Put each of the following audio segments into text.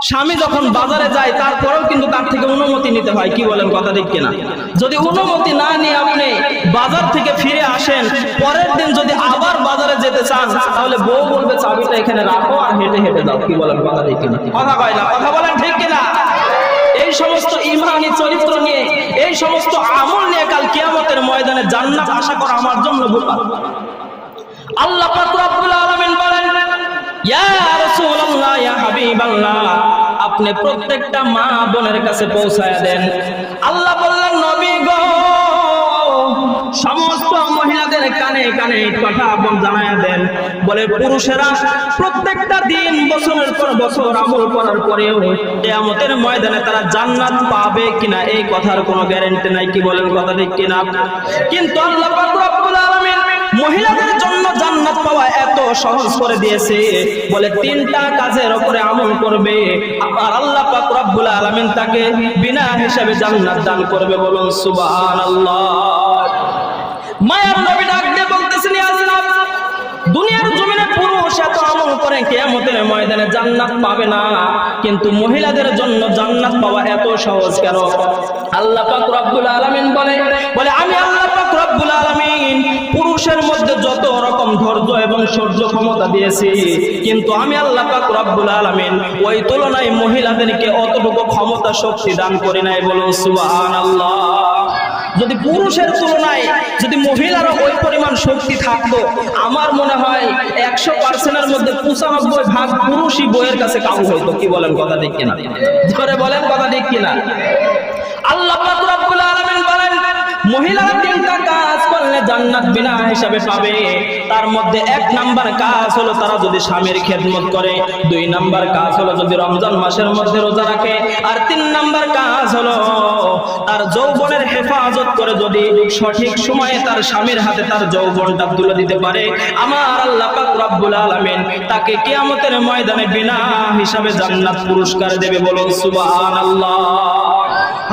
স্বামী যখন বাজারে যায় তারপরেও কিন্তু তার থেকে অনুমতি নিতে হয়, কি বলেন কথা ঠিক কিনা? যদি অনুমতি না নিয়ে আপনি বাজার থেকে ফিরে আসেন, পরের দিন যদি আবার বাজারে যেতে চান, তাহলে বউ বলবে চাবিটা এখানে রাখো আর হেঁটে হেঁটে যাও, কি বলেন কথা ঠিক কিনা? কথা কয় না, কথা বলেন ঠিক কিনা? এই সমস্ত ঈমানি চরিত্র নিয়ে, এই সমস্ত আমল নিয়ে কাল কিয়ামতের ময়দানে জান্নাত আশা করা আমার জন্য বোকা। আল্লাহ পাক রব্বুল আলামিন বলেন, ইয়া রাসূলুল্লাহ, ইয়া হাবিবাল্লাহ, আপনি প্রত্যেকটা মা বোনের কাছে পৌঁছায়া দেন। আল্লাহ বললেন, নবী গো, সমস্ত মহিলাদের কানে কানে কথা আপনি জানায়া দেন। বলে পুরুষেরা প্রত্যেকটা দিন বছরের পর বছর আমল করার পরেও কিয়ামতের ময়দানে তারা জান্নাত পাবে কিনা এই কথার কোনো গ্যারান্টি নাই, কি বলেন কথা ঠিক কিনা? কিন্তু আল্লাহ পাক রব্বুল আলামিন মহিলাদের জন্য জান্নাত পাওয়া এত সহজ করে দিয়েছে। বলে তিনটা কাজের উপরে আমল করবে আর আল্লাহ পাক রব্বুল আলামিন তাকে বিনা হিসাবে জান্নাত দান করবে। বলুন সুবহানাল্লাহ। মায়ার নবী ডাক দিয়ে বলতেছেন, ইয়া জনাব, দুনিয়ার জমিনে পুরুষ এত আমল করে কিয়ামতের ময়দানে জান্নাত পাবে না, কিন্তু মহিলাদের জন্য জান্নাত পাওয়া এত সহজ কেন? আল্লাহ পাক রব্বুল আলামিন বলে আমি আল্লাহ পাক রব্বুল আলামিন পুরুষের মধ্যে যত রকম ধৈর্য এবং সহ্য ক্ষমতা দিয়েছি, কিন্তু আমি আল্লাহ পাক রব্বুল আলামিন ওই তুলনায় মহিলাদেরকে অতটুকু ক্ষমতা শক্তি দান করি নাই। বলুন সুবহানাল্লাহ। যদি পুরুষের তুলনায় যদি মহিলারও ওই পরিমাণ শক্তি থাকতো, আমার মনে হয় 100%-এর মধ্যে 95% পুরুষই বইয়ের কাছে কাবু হইতো, কি বলেন কথা ঠিক কিনা? ধরে বলেন কথা ঠিক কিনা? আল্লাহ পাক রব্বুল আলামিন বলেন, মহিলারা তিনটা কাজ করলে জান্নাত বিনা হিসাবে পাবে। তার মধ্যে 1 নাম্বার কাজ হলো তারা যদি স্বামীর খেদমত করে, 2 নাম্বার কাজ হলো যদি রমজান মাসের মধ্যে রোজা রাখে, আর 3 নাম্বার কাজ হলো তার যৌবনের হেফাজত করে যদি সঠিক সময়ে তার স্বামীর হাতে তার যৌবনটা তুলে দিতে পারে। আমার আল্লাহ পাক রব্বুল আলামিন তাকে কিয়ামতের ময়দানে বিনা হিসাবে জান্নাত পুরস্কার দেবে। বলুন সুবহানাল্লাহ।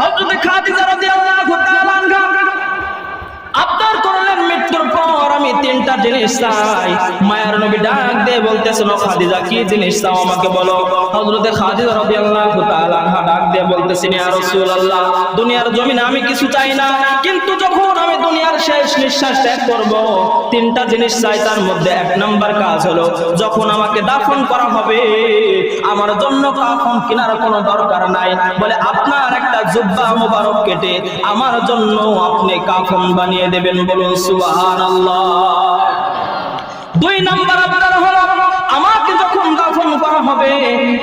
হযরত খাদিজা রাদিয়াল্লাহু তাআলা আনহা আবদার করলেন, মৃত্যুর পর আমি 3টা জিনিস চাই। মায়ার নবী ডাক দিয়ে বলতেছেন, ও খাদিজা, কি জিনিস চাও আমাকে বলো। হযরত খাদিজা রাদিয়াল্লাহু তাআলা আনহা ডাক দিয়ে বলতেছেন, ইয়া রাসূলুল্লাহ, দুনিয়ার জমিনে আমি কিছু চাই না, কিন্তু যখন আমি দুনিয়ার শেষ নিঃশ্বাস ত্যাগ করব 3টা জিনিস চাই। তার মধ্যে 1 নাম্বার কাজ হলো যখন আমাকে দাফন করা হবে আমার জন্য কাফন কেনার কোনো দরকার নাই। বলে আপনার একটা জুব্বা মোবারক কেটে আমার জন্য আপনি কাফন বানিয়ে দেবেন। বলুন সুবহানাল্লাহ। 2 নাম্বার আপনার হলো আমাকে যখন দাফন করা হবে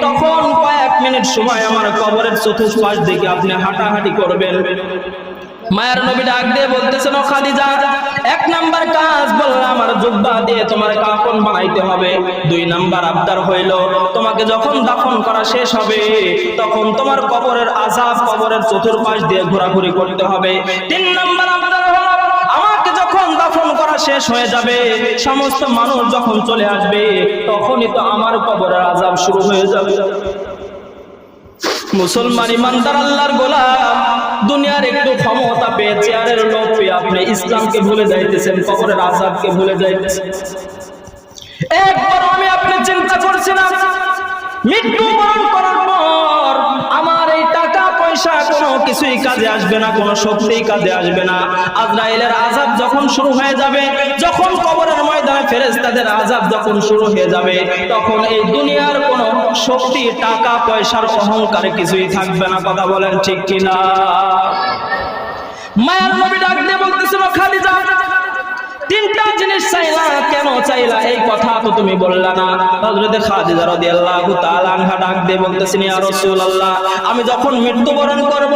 তখন কয়েক মিনিট সময় আমার কবরের চতুর্পাশ দিকে আপনি হাঁটাহাঁটি করবেন। মায়ের নবী ডাক দিয়ে বলতেছেন, ও খাদিজা, 1 নাম্বার কাজ বললাম আমার জুব্বা দিয়ে তোমার কাফন বানাইতে হবে। 2 নাম্বার আবদার হইল তোমাকে যখন দাফন করা শেষ হবে তখন তোমার কবরের আযাব কবরের চতুর্পাশ দিয়ে ঘোরাঘুরি করতে হবে। 3 নাম্বার আবদার হলো আমাকে যখন দাফন করা শেষ হয়ে যাবে সমস্ত মানুষ যখন চলে আসবে তখনই তো আমার কবরের আযাব শুরু হয়ে যাবে। মুসলমান ইমানদার আল্লাহর গোলাম দুনিয়ার একটু ক্ষমতা পেয়ে চেয়ারের লোভ পেয়ে আপনি ইসলামকে ভুলে যাইতেছেন, কবরের আযাবকে ভুলে যাইতেছেন। একবার আমি আপনি চিন্তা করছি না মৃত্যুবরণ করার পর আমার এই টাকা পয়সা কোনো কিছুই কাজে আসবে না, কোনো শক্তিই কাজে আসবে না। আজরাইলের আযাব যখন শুরু হয়ে যাবে, যখন কবরের ময়দানে ফেরেশতাদের আযাব যখন শুরু হয়ে যাবে তখন এই দুনিয়ার কোনো শক্তি টাকা পয়সার অহংকার কিছুই থাকবে না। কথা বলেন ঠিক কিনা? মায়ার নবী ডাক দিয়ে বলতেছিল, খাদিজা, 3টা জিনিস চাইলা, কেন চাইলা এই কথা তো তুমি বললা না। হযরত খাদিজা রাদিয়াল্লাহু তাআলা আনহা ডাক দিয়ে বলতেছেন, ইয়া রাসূলুল্লাহ, আমি যখন মৃত্যুবরণ করব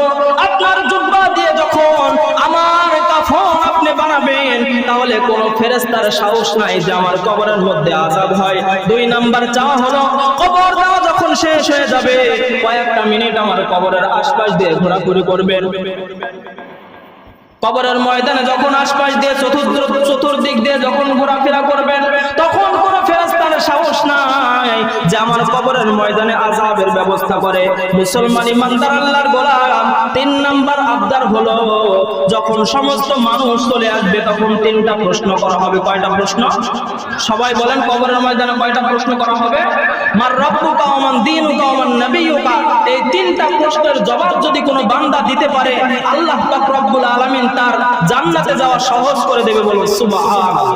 আপনার জুব্বা দিয়ে যখন আমার কাফন আপনি বানাবেন তাহলে কোনো ফেরেশতার সাহস নাই যে আমার কবরের মধ্যে আযাব হয়। 2 নাম্বার চাওয়া হলো কবর দেওয়া যখন শেষ হয়ে যাবে কয়েকটা মিনিট আমার কবরের আশপাশ দিয়ে ঘোরাঘুরি করবেন। কবরের ময়দানে যখন আশপাশ দিয়ে চতুর্দিক দিয়ে যখন ঘোরাফেরা করবেন তখন কোনো ফেরেশতার সাহস নাই যে আমার কবরের ময়দানে আযাবের ব্যবস্থা করে। মুসলমান ইমানদার আল্লাহর গোলাম 3 নাম্বার আবদার হলো যখন সমস্ত মানুষ চলে আসবে তখন 3টা প্রশ্ন করা হবে। কয়টা প্রশ্ন? সবাই বলেন, কবরের ময়দানে কয়টা প্রশ্ন করা হবে? মার রব্বুকা ওয়া মান দীনুকা ওয়া মান নাবিয়্যুকা তিনটা প্রশ্নের জবাব যদি কোনো বান্দা দিতে পারে, আল্লাহ পাক রব্বুল আলামিন তার জান্নাতে যাওয়া সহজ করে দেবে। বলো সুবহানাল্লাহ।